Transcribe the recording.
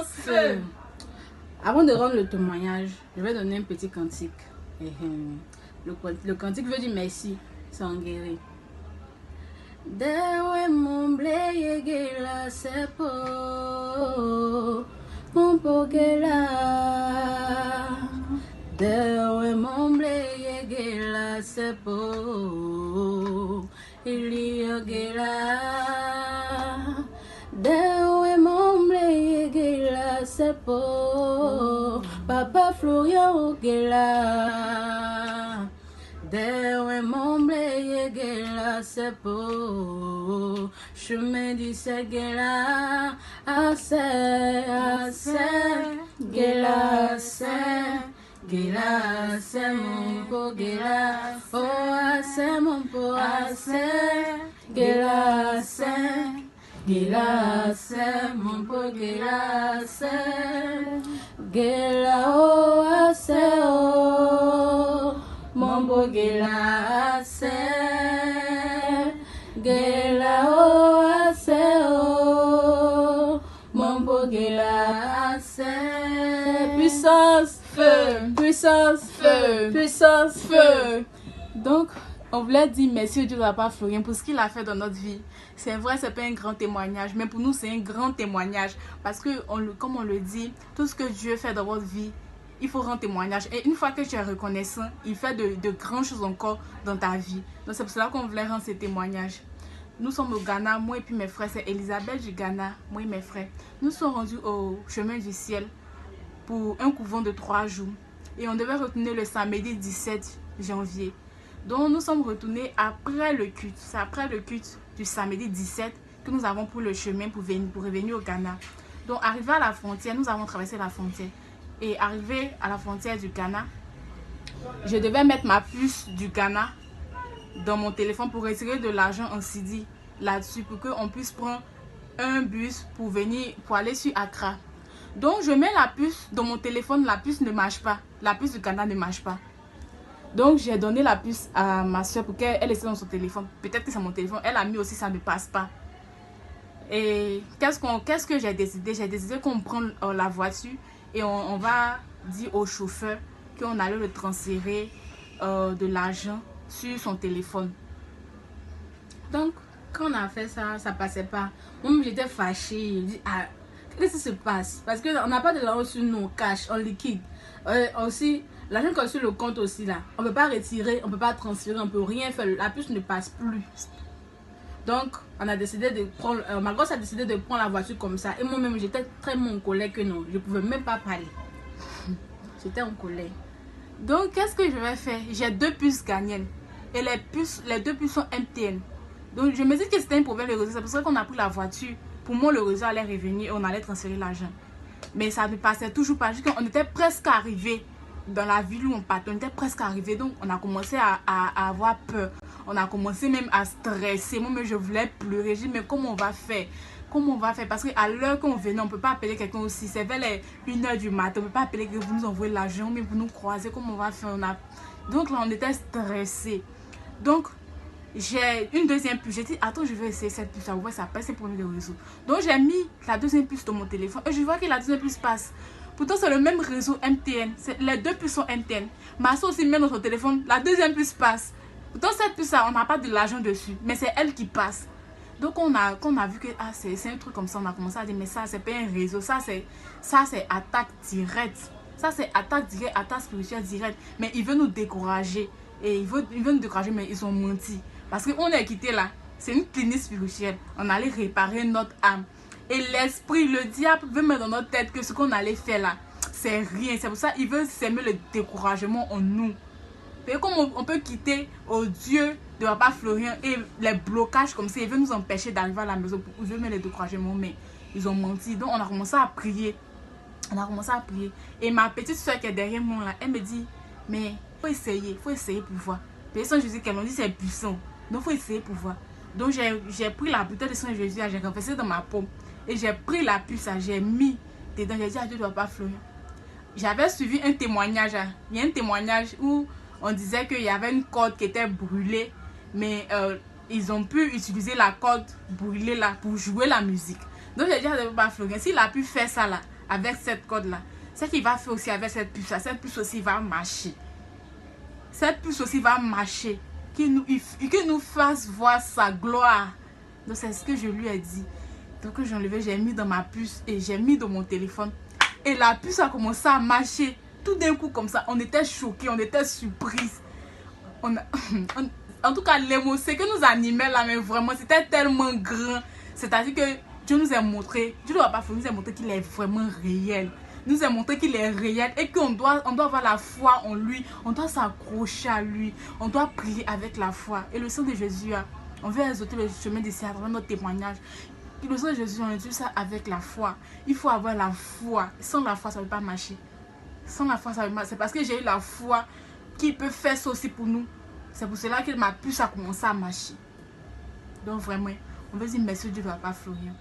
feu. Avant de rendre le témoignage, je vais donner un petit cantique. Le cantique veut dire merci, sans guérir. Dewe mumble yegela sepo Mumpogela Dewe mumble yegela sepo Iliyogela Dewe mumble yegela sepo Papa Florian ogela Dewe mumble yegela sepo chemin du segela assez gela c'est mon po gela oh assez mon po assez gela c'est mon po gela oh assez oh mon beau gelase, mon beau gelase. Puissance, feu, puissance, feu, puissance, feu. Donc, on voulait dire merci au Dieu de Papa Florian pour ce qu'il a fait dans notre vie. C'est vrai, c'est pas un grand témoignage, mais pour nous, c'est un grand témoignage. Parce que, comme on le dit, tout ce que Dieu fait dans votre vie, il faut rendre témoignage. Et une fois que tu es reconnaissant, il fait de grandes choses encore dans ta vie. Donc c'est pour cela qu'on voulait rendre ces témoignages. Nous sommes au Ghana, moi et puis mes frères. C'est Elisabeth du Ghana, moi et mes frères. Nous sommes rendus au chemin du ciel pour un couvent de 3 jours. Et on devait retourner le samedi 17 janvier. Donc nous sommes retournés après le culte. C'est après le culte du samedi 17 que nous avons pris le chemin pour revenir au Ghana. Donc arrivé à la frontière, nous avons traversé la frontière. Et arrivé à la frontière du Ghana, je devais mettre ma puce du Ghana dans mon téléphone pour retirer de l'argent en CD là-dessus pour qu'on puisse prendre un bus pour aller sur Accra. Donc je mets la puce dans mon téléphone, la puce ne marche pas. La puce du Ghana ne marche pas. Donc j'ai donné la puce à ma soeur pour qu'elle essaie dans son téléphone. Peut-être que c'est mon téléphone. Elle a mis aussi, ça ne passe pas. Et qu'est-ce que j'ai décidé? J'ai décidé qu'on prend la voiture. Et on va dire au chauffeur qu'on allait le transférer de l'argent sur son téléphone. Donc, quand on a fait ça, ça passait pas. Moi, j'étais fâchée. Je dis, ah, qu'est-ce qui se passe? Parce qu'on n'a pas de l'argent sur nous, cash, en liquide. Aussi, l'argent qu'on a sur le compte aussi, là, on ne peut pas retirer, on ne peut pas transférer, on ne peut rien faire. La puce ne passe plus. Donc, on a décidé de prendre, ma gosse a décidé de prendre la voiture comme ça. Et moi-même, j'étais très en colère que non. Je ne pouvais même pas parler. J'étais en colère. Donc, qu'est-ce que je vais faire? J'ai 2 puces ghanéennes. Et les 2 puces sont MTN. Donc, je me dis que c'était un problème de réseau. C'est pour ça qu'on a pris la voiture. Pour moi, le réseau allait revenir et on allait transférer l'argent. Mais ça ne passait toujours pas. On était presque arrivé dans la ville où on partait. On était presque arrivé. Donc, on a commencé à avoir peur. On a commencé même à stresser. Moi-même, je voulais pleurer. Je dis, mais comment on va faire? Comment on va faire? Parce qu'à l'heure qu'on venait, on ne peut pas appeler quelqu'un aussi. C'est vers les 1h du matin. On ne peut pas appeler que vous nous envoyez l'argent, mais vous nous croisez. Comment on va faire? Donc là, on était stressés. Donc, j'ai une deuxième puce. J'ai dit, attends, je vais essayer cette puce. Ça va, ça passe, c'est pour le réseau. Donc, j'ai mis la deuxième puce dans mon téléphone. Et je vois que la deuxième puce passe. Pourtant, c'est le même réseau MTN. Les 2 puces sont MTN. Ma soeur aussi met dans son téléphone. La deuxième puce passe. Pourtant, cette puce-là, on n'a pas de l'argent dessus. Mais c'est elle qui passe. Donc, on a vu que c'est un truc comme ça. On a commencé à dire, mais ça, c'est pas un réseau. Ça, c'est attaque directe. Ça, c'est attaque directe, attaque spirituelle directe. Mais ils veulent nous décourager. Et ils veulent nous décourager, mais ils ont menti. Parce qu'on est quitté là. C'est une clinique spirituelle. On allait réparer notre âme. Et l'esprit, le diable veut mettre dans notre tête que ce qu'on allait faire là, c'est rien. C'est pour ça qu'il veut s'aimer le découragement en nous. Et comme on peut quitter au Dieu de Papa Florian et les blocages comme ça, il veut nous empêcher d'arriver à la maison pour mettre le découragement. Mais ils ont menti. Donc on a commencé à prier. Et ma petite soeur qui est derrière moi là, elle me dit, mais faut essayer pour voir. Personne Jésus qu'elle m'a dit c'est puissant. Donc faut essayer pour voir. Donc j'ai pris la bouteille de sang de Jésus, j'ai renversé dans ma paume. Et j'ai pris la puce, j'ai mis dedans. J'ai dit à Dieu de Papa Florian. J'avais suivi un témoignage. Il y a un témoignage où on disait qu'il y avait une corde qui était brûlée. Mais ils ont pu utiliser la corde brûlée là pour jouer la musique. Donc j'ai dit à Papa Florian, s'il a pu faire ça là, avec cette corde-là, c'est qu'il va faire aussi avec cette puce-là. Cette puce aussi va marcher. Cette puce aussi va marcher. Qu'il nous fasse voir sa gloire. Donc c'est ce que je lui ai dit. Donc j'ai enlevé, j'ai mis dans ma puce et j'ai mis dans mon téléphone. Et la puce a commencé à marcher. Tout d'un coup comme ça, on était choqués, on était surpris. En tout cas, l'émotion que nous animait là, mais vraiment, c'était tellement grand. C'est-à-dire que Dieu nous a montré, Dieu ne va pas faire, nous a montré qu'il est vraiment réel. Nous a montré qu'il est réel et qu'on doit avoir la foi en lui. On doit s'accrocher à lui. On doit prier avec la foi. Et le sang de Jésus, on veut exalter le chemin d'ici à travers notre témoignage. Le sang de Jésus, on utilise ça avec la foi. Il faut avoir la foi. Sans la foi, ça ne peut pas marcher. Sans la foi, ça ne peut pas marcher. C'est parce que j'ai eu la foi qui peut faire ça aussi pour nous. C'est pour cela que ma puce a commencé à marcher. Donc vraiment, on veut dire merci Dieu, Papa Florian.